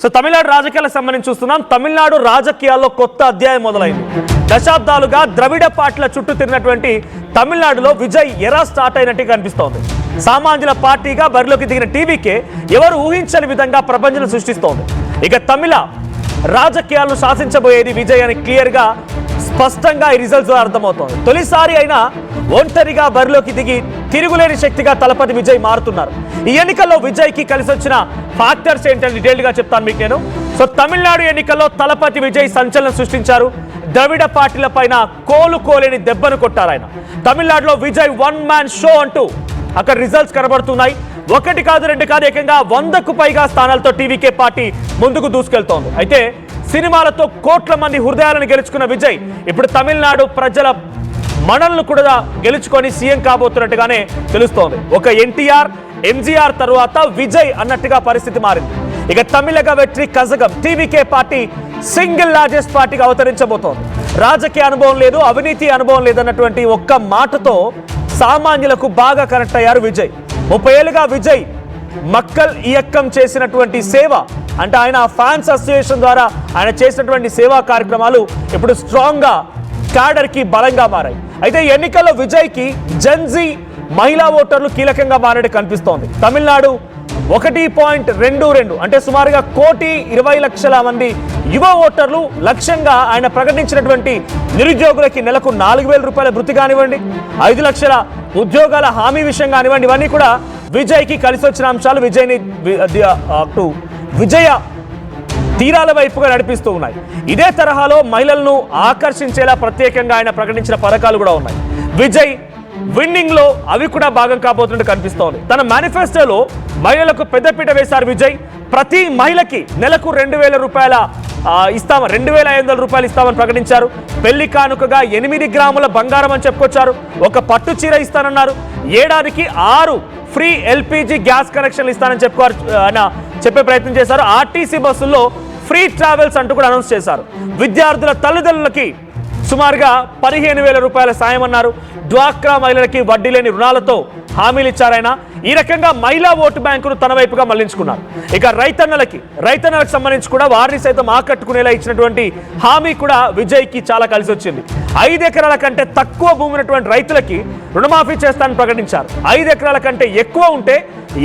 So Tamil Nadu రాజకీయాలకు సంబంధించి చూస్తున్నాం. తమిళనాడు రాజకీయాల్లో కొత్త అధ్యాయం మొదలైంది. దశాబ్దాలుగా ద్రవిడ పార్టీల చుట్టూ తిరిగినటువంటి తమిళనాడులో విజయ్ ఎరా స్టార్ట్ అయినట్టు కనిపిస్తోంది. సామాన్యుల పార్టీగా బరిలోకి దిగిన టీవీకే ఎవరు ఊహించని విధంగా ప్రపంచం సృష్టిస్తోంది. ఇక తమిళ రాజకీయాలను శాసించబోయేది విజయ్ అని క్లియర్గా స్పష్టంగా ఈ రిజల్ట్స్ అర్థమవుతోంది. తొలిసారి అయినా ఒంటరిగా బరిలోకి దిగి తిరుగులేని శక్తిగా తలపతి విజయ్ మారుతున్నారు. ఈ ఎన్నికల్లో విజయ్కి కలిసి వచ్చిన ఫ్యాక్టర్స్ ఏంటని డీటెయిల్గా చెప్తాను మీకు నేను. సో తమిళనాడు ఎన్నికల్లో తలపతి విజయ్ సంచలనం సృష్టించారు. ద్రవిడ పార్టీల పైన కోలుకోలేని దెబ్బను కొట్టారు ఆయన. తమిళనాడులో విజయ్ వన్ మ్యాన్ షో అంటూ అక్కడ రిజల్ట్స్ కనబడుతున్నాయి. ఒకటి కాదు రెండు కాదు ఏకంగా 100కు పైగా స్థానాలతో టీవీకే పార్టీ ముందుకు దూసుకెళ్తోంది. అయితే సినిమాలతో కోట్ల మంది హృదయాలను గెలుచుకున్న విజయ్ ఇప్పుడు తమిళనాడు ప్రజల మనల్ని కూడా గెలుచుకొని సీఎం కాబోతున్నట్టుగానే తెలుస్తోంది. ఒక ఎన్టీఆర్ ఎంజీఆర్ తరువాత విజయ్ అన్నట్టుగా పరిస్థితి మారింది. ఇక Tamilaga Vettri Kazhagam TVK party single largest పార్టీగా అవతరించబోతోంది. రాజకీయ అనుభవం లేదు, అవినీతి అనుభవం లేదన్నటువంటి ఒక్క మాటతో సామాన్యులకు బాగా కనెక్ట్ అయ్యారు విజయ్. 30 ఏళ్ళుగా విజయ్ మక్కల్ ఇయక్కం చేసినటువంటి సేవ అంటే ఆయన ఫ్యాన్స్ అసోసియేషన్ ద్వారా ఆయన చేసినటువంటి సేవా కార్యక్రమాలు ఇప్పుడు స్ట్రాంగ్ గా క్యాడర్ కి బలంగా మారాయి. అయితే ఎన్నికల్లో విజయ్ కి జెన్జీ మహిళా ఓటర్లు కీలకంగా మారడం కనిపిస్తోంది. తమిళనాడు 1.22 అంటే సుమారుగా 1,20,00,000 మంది యువ ఓటర్లు లక్ష్యంగా ఆయన ప్రకటించినటువంటి నిరుద్యోగులకి నెలకు 4,000 రూపాయల భృతి కానివ్వండి, 5 లక్షల ఉద్యోగాల హామీ విషయం కానివ్వండి, ఇవన్నీ కూడా విజయ్కి కలిసి వచ్చిన అంశాలు విజయ్ని విజయ తీరాల వైపుగా నడిపిస్తూ ఉన్నాయి. ఇదే తరహాలో మహిళలను ఆకర్షించేలా ప్రత్యేకంగా ఆయన ప్రకటించిన పథకాలు కూడా ఉన్నాయి. విజయ్ విన్నింగ్ లో అవి కూడా భాగం కాబోతున్నట్టు కనిపిస్తోంది. తన మేనిఫెస్టోలో మహిళలకు పెద్దపీట వేశారు విజయ్. ప్రతి మహిళకి నెలకు 2,000 రూపాయల 2,500 రూపాయలు ఇస్తామని ప్రకటించారు. పెళ్లి కానుకగా 8 గ్రాముల బంగారం అని చెప్పుకొచ్చారు. ఒక పట్టు చీర ఇస్తానన్నారు. ఏడాదికి 6 ఫ్రీ ఎల్పిజి గ్యాస్ కనెక్షన్లు ఇస్తానని చెప్పే ప్రయత్నం చేశారు. ఆర్టీసీ బస్సుల్లో ఫ్రీ ట్రావెల్స్ అంటూ కూడా అనౌన్స్ చేశారు. విద్యార్థుల తల్లిదండ్రులకి సుమారుగా 15,000 రూపాయల సాయం అన్నారు. డ్వాక్రా మహిళలకి వడ్డీ లేని రుణాలతో హామీలు ఇచ్చారాయన. ఈ రకంగా మహిళా ఓటు బ్యాంకును తన వైపుగా మళ్లించుకున్నారు. ఇక రైతన్నలకు సంబంధించి కూడా వారిని సైతం ఆకట్టుకునేలా ఇచ్చినటువంటి హామీ కూడా విజయ్కి చాలా కలిసి వచ్చింది. 5 ఎకరాల కంటే తక్కువ భూమి ఉన్నటువంటి రైతులకి రుణమాఫీ చేస్తానని ప్రకటించారు. 5 ఎకరాల కంటే ఎక్కువ ఉంటే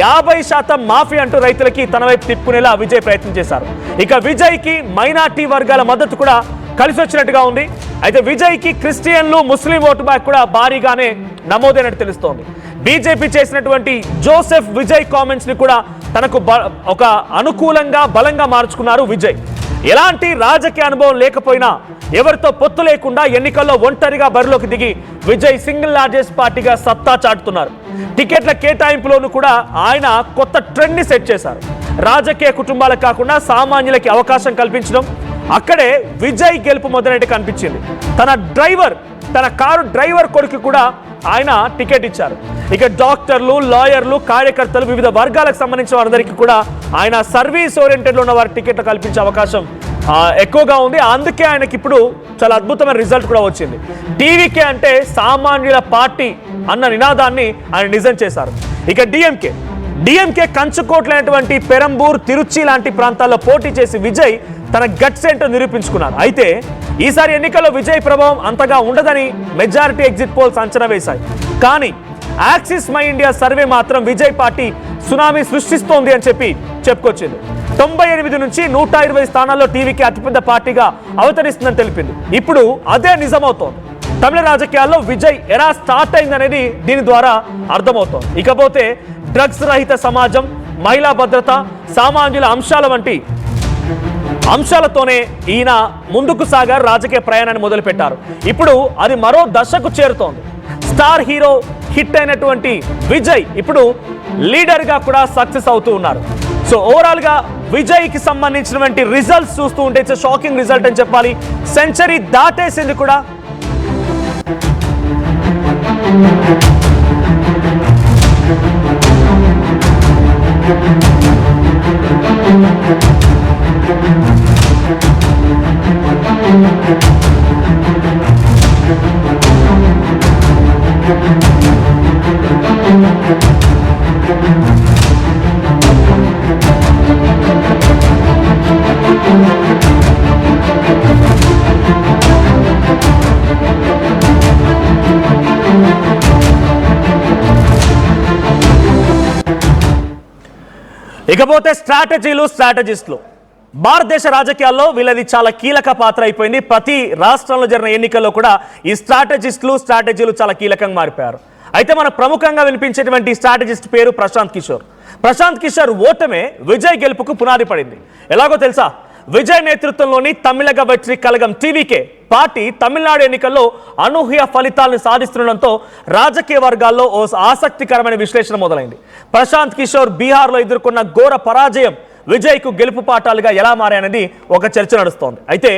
50% మాఫీ అంటూ రైతులకి తన వైపు తిప్పుకునేలా విజయ్ ప్రయత్నం చేశారు. ఇక విజయ్కి మైనార్టీ వర్గాల మద్దతు కూడా కలిసి వచ్చినట్టుగా ఉంది. అయితే విజయ్కి క్రిస్టియన్లు ముస్లిం ఓటు బ్యాంక్ కూడా భారీగానే నమోదైనట్టు తెలుస్తోంది. బీజేపీ చేసినటువంటి జోసెఫ్ విజయ్ కామెంట్స్ ని కూడా తనకు ఒక అనుకూలంగా బలంగా మార్చుకున్నారు విజయ్. ఎలాంటి రాజకీయ అనుభవం లేకపోయినా ఎవరితో పొత్తు లేకుండా ఎన్నికల్లో ఒంటరిగా బరిలోకి దిగి విజయ్ సింగిల్ లార్జెస్ట్ పార్టీగా సత్తా చాటుతున్నారు. టికెట్ల కేటాయింపులోనూ కూడా ఆయన కొత్త ట్రెండ్ ని సెట్ చేశారు. రాజకీయ కుటుంబాలకు కాకుండా సామాన్యులకి అవకాశం కల్పించడం, అక్కడే విజయ్ గెలుపు మొదలైనట్టు కనిపించింది. తన కారు డ్రైవర్ కొడుకు కూడా ఆయన టికెట్ ఇచ్చారు. ఇక డాక్టర్లు, లాయర్లు, కార్యకర్తలు, వివిధ వర్గాలకు సంబంధించిన వారందరికీ కూడా ఆయన సర్వీస్ ఓరియంటెడ్లో ఉన్న వారి టికెట్లు కల్పించే అవకాశం ఎక్కువగా ఉంది. అందుకే ఆయనకి ఇప్పుడు చాలా అద్భుతమైన రిజల్ట్ కూడా వచ్చింది. టీవీకే అంటే సామాన్యుల పార్టీ అన్న నినాదాన్ని ఆయన నిజం చేశారు. ఇక డిఎంకే కంచుకోట్లైనటువంటి పెరంబూర్, తిరుచి లాంటి ప్రాంతాల్లో పోటీ చేసి విజయ్ తన గట్స్ ఏంటో నిరూపించుకున్నారు. అయితే ఈసారి ఎన్నికల్లో విజయ్ ప్రభావం అంతగా ఉండదని మెజారిటీ ఎగ్జిట్ పోల్స్ అంచనా వేశాయి. కానీ యాక్సిస్ మై ఇండియా సర్వే మాత్రం విజయ్ పార్టీ సునామీ సృష్టిస్తోంది అని చెప్పుకొచ్చింది. 98 నుంచి 120 స్థానాల్లో టీవీకి అతిపెద్ద పార్టీగా అవతరిస్తుందని తెలిపింది. ఇప్పుడు అదే నిజమవుతోంది. తమిళ రాజకీయాల్లో విజయ్ ఎలా స్టార్ట్ అయిందనేది దీని ద్వారా అర్థమవుతోంది. ఇకపోతే డ్రగ్స్ రహిత సమాజం, మహిళా భద్రత, సామాన్యుల అంశాల వంటి అంశాలతోనే ఈయన ముందుకు సాగారు, రాజకీయ ప్రయాణాన్ని మొదలుపెట్టారు. ఇప్పుడు అది మరో దశకు చేరుతోంది. స్టార్ హీరో హిట్ అయినటువంటి విజయ్ ఇప్పుడు లీడర్ గా కూడా సక్సెస్ అవుతూ ఉన్నారు. సో ఓవరాల్ గా విజయ్ కి సంబంధించినటువంటి రిజల్ట్స్ చూస్తూ ఉంటే ఇట్స్ షాకింగ్ రిజల్ట్ అని చెప్పాలి. సెంచరీ దాటేసింది కూడా. ఇకపోతే స్ట్రాటజిస్టులు భారతదేశ రాజకీయాల్లో వీళ్ళది చాలా కీలక పాత్ర అయిపోయింది. ప్రతి రాష్ట్రంలో జరిగిన ఎన్నికల్లో కూడా ఈ స్ట్రాటజీలు చాలా కీలకంగా మారిపోయారు. అయితే మన ప్రముఖంగా వినిపించేటువంటి స్ట్రాటజిస్ట్ పేరు ప్రశాంత్ కిషోర్ ఓటమే విజయ్ గెలుపుకు పునాది పడింది. ఎలాగో తెలుసా? విజయ్ నేతృత్వంలోని తమిళగ వెట్రి కలగం టీవీకే పార్టీ తమిళనాడు ఎన్నికల్లో అనూహ్య ఫలితాలను సాధిస్తుండటంతో రాజకీయ వర్గాల్లో ఓ ఆసక్తికరమైన విశ్లేషణ మొదలైంది. ప్రశాంత్ కిషోర్ బీహార్లో ఎదుర్కొన్న ఘోర పరాజయం విజయ్కు గెలుపు పాఠాలుగా ఎలా మారాయనేది ఒక చర్చ నడుస్తోంది. అయితే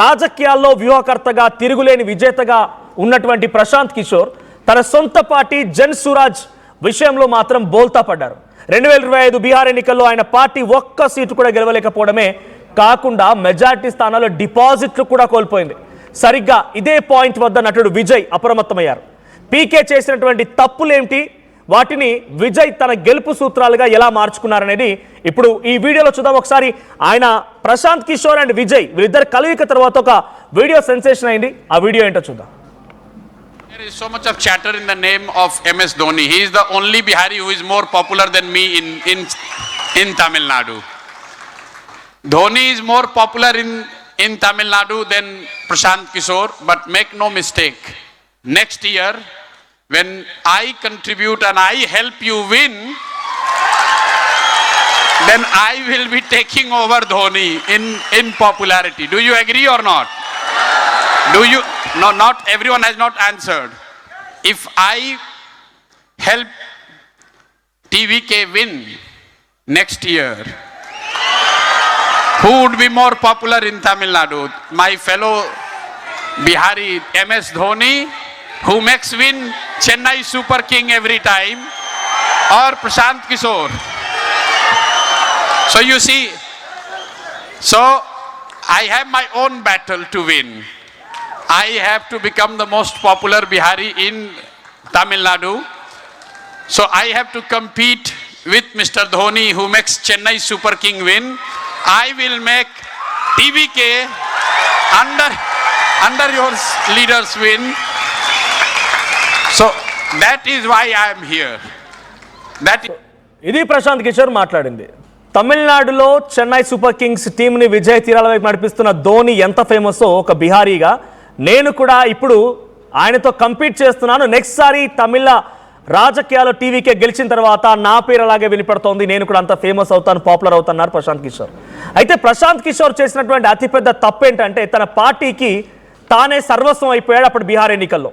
రాజకీయాల్లో వ్యూహకర్తగా తిరుగులేని విజేతగా ఉన్నటువంటి ప్రశాంత్ కిషోర్ తన సొంత పార్టీ జన్ సురాజ్ విషయంలో మాత్రం బోల్తా పడ్డారు. 2025 బీహార్ ఎన్నికల్లో ఆయన పార్టీ ఒక్క సీటు కూడా గెలవలేకపోవడమే కాకుండా మెజార్టీ స్థానాల్లో డిపాజిట్లు కూడా కోల్పోయింది. సరిగ్గా ఇదే పాయింట్ వద్ద నటుడు విజయ్ అప్రమత్తమయ్యారు. పీకే చేసినటువంటి తప్పులేంటి, వాటిని విజయ్ తన గెలుపు సూత్రాలుగా ఎలా మార్చుకున్నారనేది ఇప్పుడు ఈ వీడియోలో చూద్దాం. ఒకసారి ఆయన ప్రశాంత్ కిషోర్ అండ్ విజయ్ వీళ్ళిద్దరు కలయిక తర్వాత ఒక వీడియో సెన్సేషన్ అయింది. ఆ వీడియో ఏంటో చూద్దాం. There is so much of chatter in the name of MS Dhoni. He is the only Bihari who is more popular than me in Tamil Nadu. Dhoni is more popular in Tamil Nadu than Prashant Kishore, but make no mistake, next year when I contribute and I help you win, then I will be taking over Dhoni in popularity. Do you agree or not? Do you? No, not everyone has not answered. If I help TVK win next year, who would be more popular in Tamil Nadu? My fellow Bihari MS Dhoni, who makes win Chennai Super King every time, or Prashant Kishore? So you see, so I have my own battle to win. I have to become the most popular Bihari in Tamil Nadu. So I have to compete with Mr. Dhoni, who makes Chennai Super King win. I will make TVK under your leaders win. So that is why I am here. ఇది ప్రశాంత్ కిషోర్ మాట్లాడింది. తమిళనాడులో Chennai super Kings టీంని విజయ తీరాల వైపు నడిపిస్తున్న ధోని ఎంత famous ఒక బిహారీగా నేను కూడా ఇప్పుడు ఆయనతో కంపీట్ చేస్తున్నాను. నెక్స్ట్ సారి తమిళ రాజకీయాల్లో టీవీకే గెలిచిన తర్వాత నా పేరు అలాగే వినిపడుతోంది, నేను కూడా అంత ఫేమస్ అవుతాను, పాపులర్ అవుతున్నారు ప్రశాంత్ కిషోర్. అయితే ప్రశాంత్ కిషోర్ చేసినటువంటి అతిపెద్ద తప్పు ఏంటంటే తన పార్టీకి తానే సర్వస్వం అయిపోయాడు అప్పుడు బీహార్ ఎన్నికల్లో.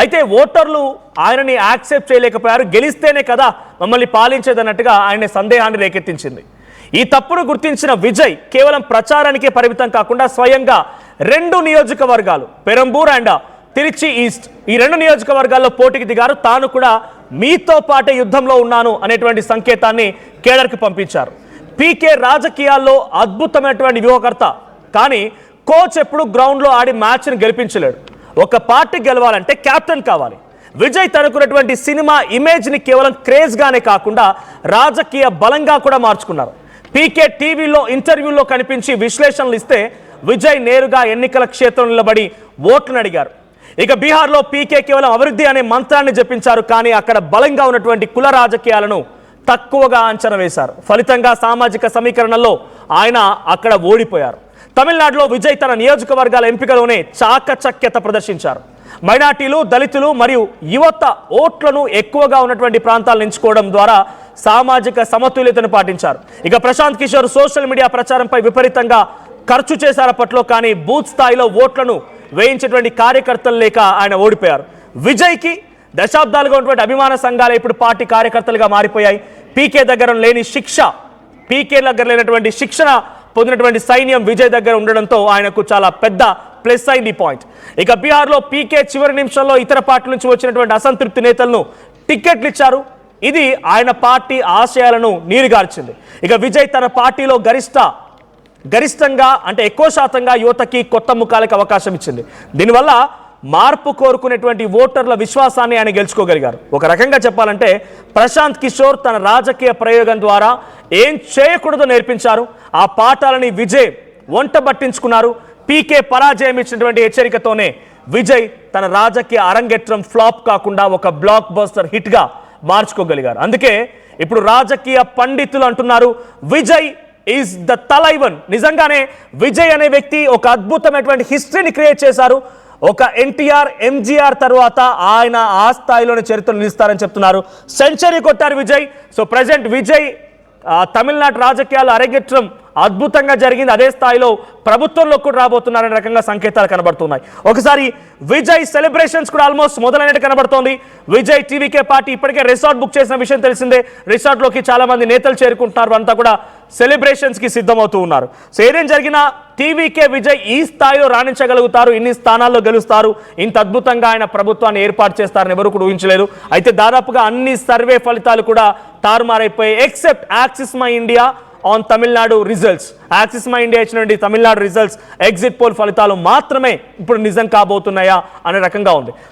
అయితే ఓటర్లు ఆయనని యాక్సెప్ట్ చేయలేకపోయారు. గెలిస్తేనే కదా మమ్మల్ని పాలించేదన్నట్టుగా ఆయన సందేహాన్ని రేకెత్తించింది. ఈ తప్పును గుర్తించిన విజయ్ కేవలం ప్రచారానికే పరిమితం కాకుండా స్వయంగా 2 నియోజకవర్గాలు పెరంబూర్ అండ్ తిరుచి ఈస్ట్ ఈ 2 నియోజకవర్గాల్లో పోటీకి దిగారు. తాను కూడా మీతో పాటే యుద్ధంలో ఉన్నాను అనేటువంటి సంకేతాన్ని కేడర్కి పంపించారు. పీకే రాజకీయాల్లో అద్భుతమైనటువంటి వ్యూహకర్త, కానీ కోచ్ ఎప్పుడు గ్రౌండ్లో ఆడి మ్యాచ్ని గెలిపించలేడు. ఒక పార్టీ గెలవాలంటే కెప్టెన్ కావాలి. విజయ్ తనకున్నటువంటి సినిమా ఇమేజ్ని కేవలం క్రేజ్గానే కాకుండా రాజకీయ బలంగా కూడా మార్చుకున్నారు. పీకే టీవీలో ఇంటర్వ్యూల్లో కనిపించి విశ్లేషణలు ఇస్తే విజయ్ నేరుగా ఎన్నికల క్షేత్రంలో నిలబడి ఓట్లను అడిగారు. ఇక బీహార్లో పీకే కేవలం అభివృద్ధి అనే మంత్రాన్ని జపించారు, కానీ అక్కడ బలంగా ఉన్నటువంటి కుల రాజకీయాలను తక్కువగా అంచనా వేశారు. ఫలితంగా సామాజిక సమీకరణలో ఆయన అక్కడ ఓడిపోయారు. తమిళనాడులో విజయ్ తన నియోజకవర్గాల ఎంపికలోనే చాకచక్యత ప్రదర్శించారు. మైనార్టీలు, దళితులు మరియు యువత ఓట్లను ఎక్కువగా ఉన్నటువంటి ప్రాంతాలను ఎంచుకోవడం ద్వారా సామాజిక సమతుల్యతను పాటించారు. ఇక ప్రశాంత్ కిషోర్ సోషల్ మీడియా ప్రచారంపై విపరీతంగా ఖర్చు చేశారు అప్పట్లో, కానీ బూత్ స్థాయిలో ఓట్లను వేయించేటువంటి కార్యకర్తలు లేక ఆయన ఓడిపోయారు. విజయ్కి దశాబ్దాలుగా ఉన్నటువంటి అభిమాన సంఘాలు ఇప్పుడు పార్టీ కార్యకర్తలుగా మారిపోయాయి. పీకే దగ్గర లేనటువంటి శిక్షణ పొందినటువంటి సైన్యం విజయ్ దగ్గర ఉండడంతో ఆయనకు చాలా పెద్ద ప్లస్ అయింది పాయింట్. ఇక బీహార్లో పీకే చివరి నిమిషంలో ఇతర పార్టీల నుంచి వచ్చినటువంటి అసంతృప్తి నేతలను టికెట్లు ఇచ్చారు. ఇది ఆయన పార్టీ ఆశయాలను నీరుగార్చింది. ఇక విజయ్ తన పార్టీలో గరిష్టంగా అంటే ఎక్కువ శాతంగా యువతకి కొత్త ముఖాలకు అవకాశం ఇచ్చింది. దీనివల్ల మార్పు కోరుకునేటువంటి ఓటర్ల విశ్వాసాన్ని ఆయన గెలుచుకోగలిగారు. ఒక రకంగా చెప్పాలంటే ప్రశాంత్ కిషోర్ తన రాజకీయ ప్రయోగం ద్వారా ఏం చేయకూడదో నేర్పించారు. ఆ పాఠాలని విజయ్ వంట పట్టించుకున్నారు. పీకే పరాజయం ఇచ్చినటువంటి హెచ్చరికతోనే విజయ్ తన రాజకీయ అరంగేట్రం ఫ్లాప్ కాకుండా ఒక బ్లాక్ బస్టర్ హిట్గా మార్చుకోగలిగారు. అందుకే ఇప్పుడు రాజకీయ పండితులు అంటున్నారు విజయ్ ఈజ్ ద తలైవన్. నిజంగానే విజయ్ అనే వ్యక్తి ఒక అద్భుతమైనటువంటి హిస్టరీని క్రియేట్ చేశారు. ఒక ఎన్టీఆర్, ఎంజీఆర్ తర్వాత ఆయన ఆ స్థాయిలోనే చరిత్రలు నిలుస్తారని చెప్తున్నారు. సెంచరీ కొట్టారు విజయ్. సో ప్రజెంట్ విజయ్ తమిళనాడు రాజకీయాలు అరంగేట్రం అద్భుతంగా జరిగింది. అదే స్థాయిలో ప్రభుత్వంలో కూడా రాబోతున్నారనే రకంగా సంకేతాలు కనబడుతున్నాయి. ఒకసారి విజయ్ సెలబ్రేషన్స్ కూడా ఆల్మోస్ట్ మొదలైనట్టు కనబడుతోంది. విజయ్ టీవీకే పార్టీ ఇప్పటికే రిసార్ట్ బుక్ చేసిన విషయం తెలిసిందే. రిసార్ట్లోకి చాలా మంది నేతలు చేరుకుంటున్నారు. అంతా కూడా సెలబ్రేషన్స్ కి సిద్ధమవుతూ ఉన్నారు. సో ఏదేం జరిగినా టీవీకే విజయ్ ఈ స్థాయిలో రాణించగలుగుతారు, ఇన్ని స్థానాల్లో గెలుస్తారు, ఇంత అద్భుతంగా ఆయన ప్రభుత్వాన్ని ఏర్పాటు చేస్తారని ఎవరు కూడా ఊహించలేరు. అయితే దాదాపుగా అన్ని సర్వే ఫలితాలు కూడా తారుమారైపోయాయి except Axis My India on Tamil Nadu results. Axis My India ఇచ్చినటువంటి తమిళనాడు రిజల్ట్స్ ఎగ్జిట్ పోల్ ఫలితాలు మాత్రమే ఇప్పుడు నిజం కాబోతున్నాయా అనే రకంగా ఉంది.